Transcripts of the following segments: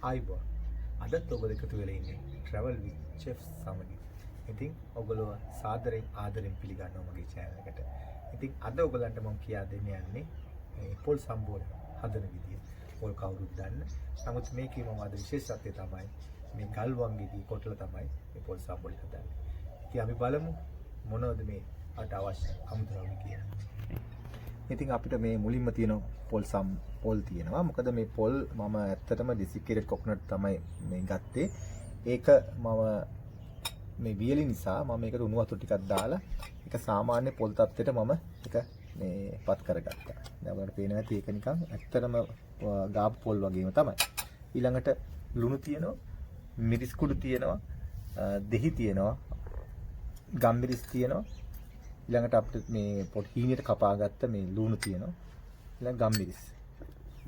ආයිබෝ. අදත් ඔයගොල්ලෝ එකතු වෙලා ඉන්නේ travel with chefs සමගින්. ඉතින් ඔයගොල්ලෝ සාදරයෙන් ආදරෙන් පිළිගන්නවා මගේ channel එකට. ඉතින් අද ඔයගලන්ට මම කියා දෙන්න යන්නේ මේ පොල් සම්බෝල හදන විදිය. පොල් කවුරුත් දන්න. නමුත් මේකේ මම අද විශේෂත්වය තමයි මේ ගල් වංගෙඩි කොටලා තමයි මේ පොල් සම්බෝල හදන්නේ. ඉතින් අපි බලමු මොනවද මේ අට අවශ්‍ය අමුද්‍රව්‍ය කියලා. ඉතින් අපිට මේ මුලින්ම තියෙන පොල් තියෙනවා. මොකද මේ පොල් මම ඇත්තටම desiccated coconut තමයි මේ ගත්තේ. ඒක මම මේ වියලි නිසා මම මේකට උණු වතුර ටිකක් දාලා ඒක සාමාන්‍ය පොල් තත්ත්වයට මම ඒක මේ පත් කරගත්තා. දැන් ඔයාලට පේනවා ඇති ඒක නිකන් ඇත්තටම ගාබ් පොල් වගේම තමයි. ඊළඟට ලුණු තියෙනවා, මිරිස් කුඩු තියෙනවා, දෙහි තියෙනවා, ගම්මිරිස් තියෙනවා. ඊළඟට අපිට මේ පොඩි හීනියට කපාගත්ත මේ ලුණු තියෙනවා. ඊළඟ ගම්මිරිස්.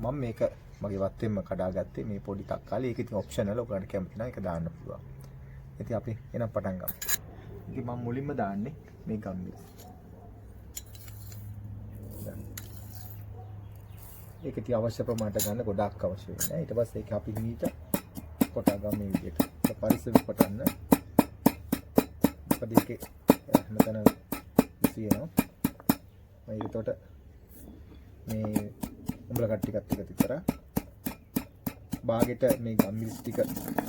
මම මේක මගේ වත්තෙන්ම කඩාගත්තේ මේ පොඩි තක්කාලි. ඒක ඉතින් ඔප්ෂනල්. ඔයාලට කැමති නම් ඒක දාන්න පුළුවන්. ඉතින් අපි එනම් පටන් ගමු. ඉතින් මම මුලින්ම දාන්නේ මේ ගම්මිරිස්. ඒක ඉතින් අවශ්‍ය ප්‍රමාණයට ගන්න ගොඩාක් අවශ්‍ය වෙන්නේ. ඊට පස්සේ ඒක අපි හිමීට කොටා ගමු මේ විදිහට. ඒක පරිස්සමෙන් කොටන්න. මොකද ඒකේ හැමතැන තියෙනවා. මම ඒකට මේ උඹලා කට්ටියත් එක විතර බාගෙට මේ ගම්මිරිස් ටික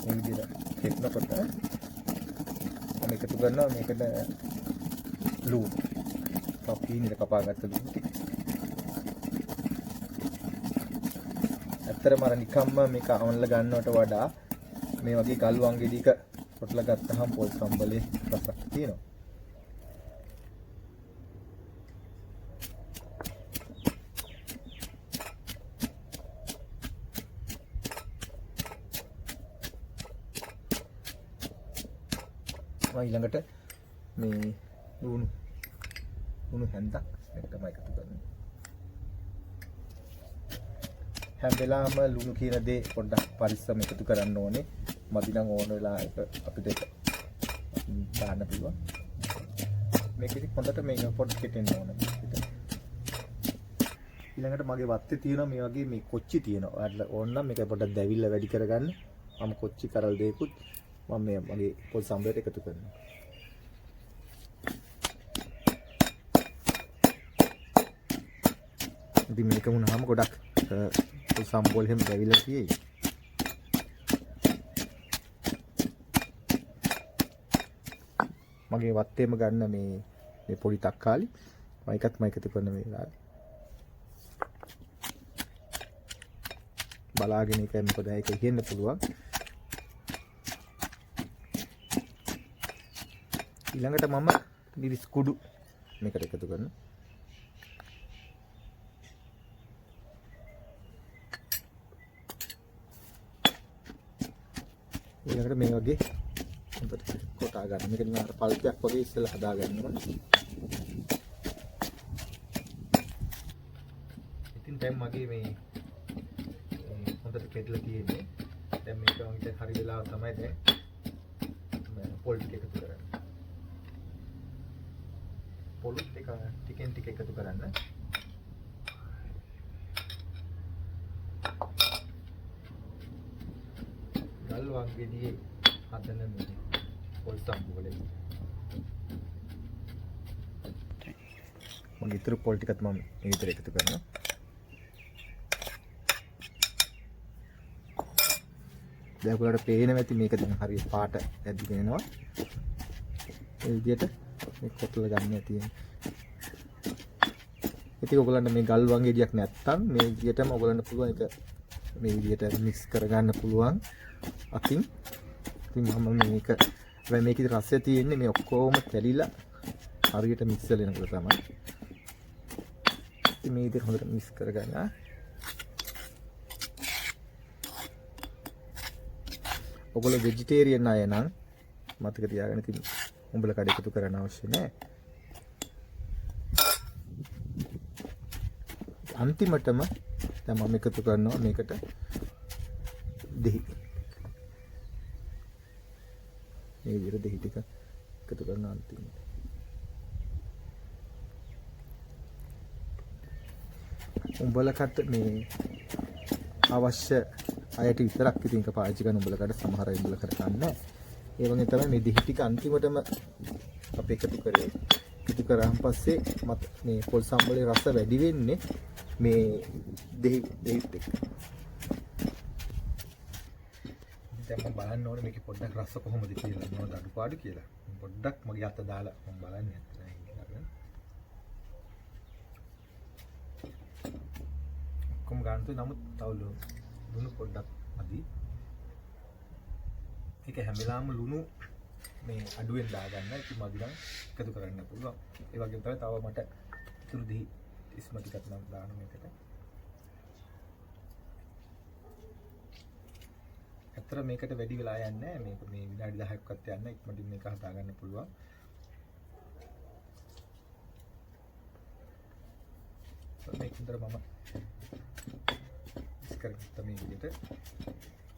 මේ විදිහට හෙටනකොට මම එකතු කරනවා මේකට ලුණු. කපීනිට කපාගත්ත ලුණු ටික. ඇත්තටම අර නිකම්ම මේක අවන්ලා ගන්නවට වඩා මේ වගේ ගල් වංගෙඩික කොටලා ගත්තාම පොල් සම්බලේ රසක් තියෙනවා. ඊළඟට මේ ලුණු හැන්දක් මේක තමයි එකතු කරන්නේ. හැම වෙලාවම ලුණු කියන දේ පොඩ්ඩක් පරිස්සම එකතු කරන්න ඕනේ. මදි නම් ඕන වෙලා ඒක අපිට දාන්න පුළුවන්. මේක ඉතින් හොඳට මේක පොඩ්ඩක් කෙටෙන්න ඕනේ. ඊළඟට මගේ වත්තේ තියෙනවා මේ වගේ මේ කොච්චි තියෙනවා. ඔයාලට ඕන නම් මේක පොඩ්ඩක් දැවිල්ල වැඩි කරගන්න. මම කොච්චි කරල් දෙයකුත් මම මේ මගේ පොල් සම්බරේට එකතු කරනවා. ඉතින් මේක වුණාම ගොඩක් පොල් සම්බෝල් හැම දැවිලා තියෙයි. මගේ වත්තේම ගන්න මේ පොඩි තක්කාලි මම එකත් එකතු කරන මේ වෙලාවේ. බලාගෙන ඉන්න මොකද ඒක ඉහෙන්න පුළුවන්. ඊළඟට මම මිරිස් කුඩු මේකට එකතු කරනවා. ඊළඟට මේ වගේ හොඳට කොටා ගන්න. මේක නිකන් අර පල්පයක් වගේ ඉස්සෙල්ලා හදා ගන්නවා. ඉතින් දැන් මගේ මේ හොඳට කෙටලා තියෙන්නේ. දැන් මේක වගේ හරි වෙලාව තමයි දැන් පොල් ටික එකතු කරන්නේ. පොල් ටික ටිකෙන් ටික එකතු කරන්න. ගල් වංගෙඩියේ හදන මේ පොල් සම්බෝලේ මම ඊතර පොල් ටිකත් මම මේ විතර එකතු කරනවා. දැන් ඔයාලට පේනවා ඇති මේක දැන් හරිය පාට ඇදිගෙන එනවා. ඒ විදිහට මේ කොටලා ගන්න තියෙන්නේ. ඉතින් ඔයගලන්ට මේ ගල් වංගෙඩියක් නැත්තම් මේ විදිහටම ඔයගලන්ට පුළුවන් ඒක මේ විදිහට මික්ස් කරගන්න පුළුවන් අතින්. ඉතින් මම මේකේ රසය තියෙන්නේ මේ ඔක්කොම තැලිලා හරියට මික්ස් වෙනකොට තමයි. ඉතින් මේ විදිහට හොඳට මික්ස් කරගන්න. ඔයගොල්ලෝ ভেජිටේරියන් අය නම් මතක තියාගන්න ඉතින් උඹලා කඩ එකතු කරන්න අවශ්‍ය නැහැ. අන්තිමටම දැන් මම එකතු කරනවා මේකට දෙහි. මේ විදිහට දෙහි ටික එකතු කරන අන්තිමට. උඹලකට මේ අවශ්‍ය අයට විතරක් ඉතින් ඒක පාවිච්චි කරන උඹලකට සමහර අය උඹල කරන්නේ. ඒ වගේ තමයි මේ දෙහි ටික අන්තිමටම අපි එකතු කරේ. එකතු කරාන් පස්සේ මේ පොල් සම්බලේ රස වැඩි වෙන්නේ මේ දෙහිත් එක්ක. දැන් මම බලන්න ඕනේ මේකේ පොඩ්ඩක් රස කොහොමද කියලා මොනවද අඩුපාඩු කියලා. පොඩ්ඩක් මගේ අත දාලා මම බලන්නේ නැත්නම් කොම් ගන්නතු නමුත් තව ලුණු පොඩ්ඩක් මදි. ඒක හැම වෙලාවම ලුණු මේ අඩුවෙන් දාගන්න. ඉතින් මදි නම් එකතු කරන්න පුළුවන්. ඒ වගේම තමයි තව මට ඉතුරු දෙහි ඉස්ම ටිකක් නම් දාන්න මේකට. අතර මේකට වැඩි වෙලා යන්නේ නැහැ. මේක මේ විනාඩි 10ක්වත් යන්න ඉක්මනින් මේක හදා ගන්න පුළුවන්. මේකෙන්තර මම ඉස්කරගත්ත මේ විදිහට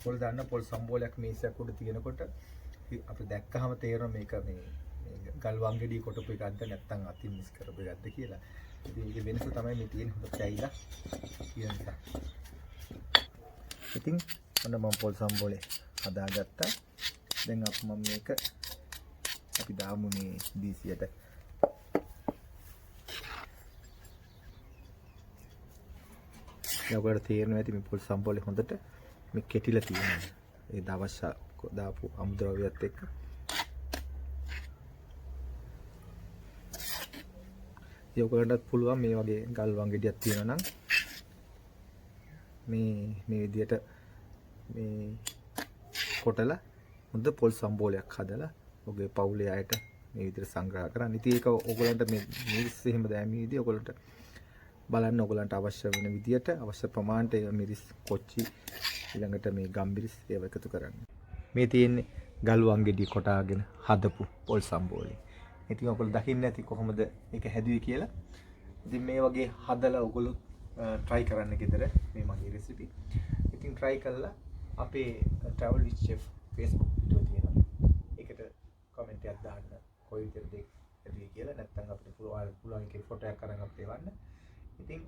පොල් දාන්න පොල් සම්බෝලයක් මේසයක් උඩ තියෙනකොට අපිට දැක්කහම තේරෙනවා මේක මේ ගල් වංගෙඩිය කොටපු එකක්ද නැත්නම් අතින් මිස් කරපු එකක්ද කියලා. ඉතින් ඒක වෙනස තමයි මේ තියෙන හොඳ කැයිලා කියන එක. ඉතින් ඔන්න මම පොල් සම්බෝලේ හදාගත්තා. දැන් මම මේක අපි දාමු මේ දීසියට. ඔයාලට තේරෙනවා ඇති මේ පොල් සම්බෝලේ හොඳට මේ කෙටිලා තියෙනවා. ඒ දවස් දාපු අමුද්‍රව්‍යයත් එක්ක. ඔයගොල්ලන්ටත් පුළුවන් මේ වගේ ගල් වංගෙඩියක් තියෙනවා නම් මේ විදියට මේ කොටලා හොඳ පොල් සම්බෝලයක් හදලා ඔගේ පවුලේ අයට මේ විදිහට සංග්‍රහ කරන්න. ඉතින් ඒක ඔයගොල්ලන්ට මේ මිරිස් එහෙම දැමීදී ඔයගොල්ලන්ට බලන්න ඔයගොල්ලන්ට අවශ්‍ය වෙන විදිහට අවශ්‍ය ප්‍රමාණයට මිරිස් කොච්චි ඊළඟට මේ ගම්බිරිස් ඒව එකතු කරන්න. මේ තියෙන්නේ ගල් වංගෙඩිය කොටාගෙන හදපු පොල් සම්බෝලේ. ඉතින් ඔයගොල්ලෝ දකින්න ඇති කොහොමද මේක හැදුවේ කියලා. ඉතින් මේ වගේ හදලා ඔයගොල්ලෝ try කරන්න ගෙදර මේ මගේ රෙසිපි. ඉතින් try කළා අපේ travel with chef Facebook video තියෙනවා. ඒකට comment එකක් දාන්න කොයි විදිහටද හැදුවේ කියලා. නැත්නම් අපිට පුළුවන් එකේ ෆොටෝ එකක් අරන් අපිට එවන්න. ඉතින්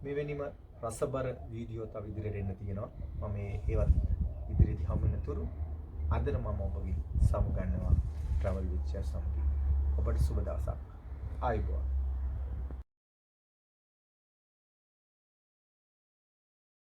මෙවැනිම රසබර වීඩියෝ තව ඉදිරියට එන්න තියෙනවා. මම ඒවත් ඉදිරියේදී හමු වෙනතුරු අදට මම ඔබගේ සමු ගන්නවා travel with chef සමග. ඔබට සුබ දවසක්. ආයුබෝවන්.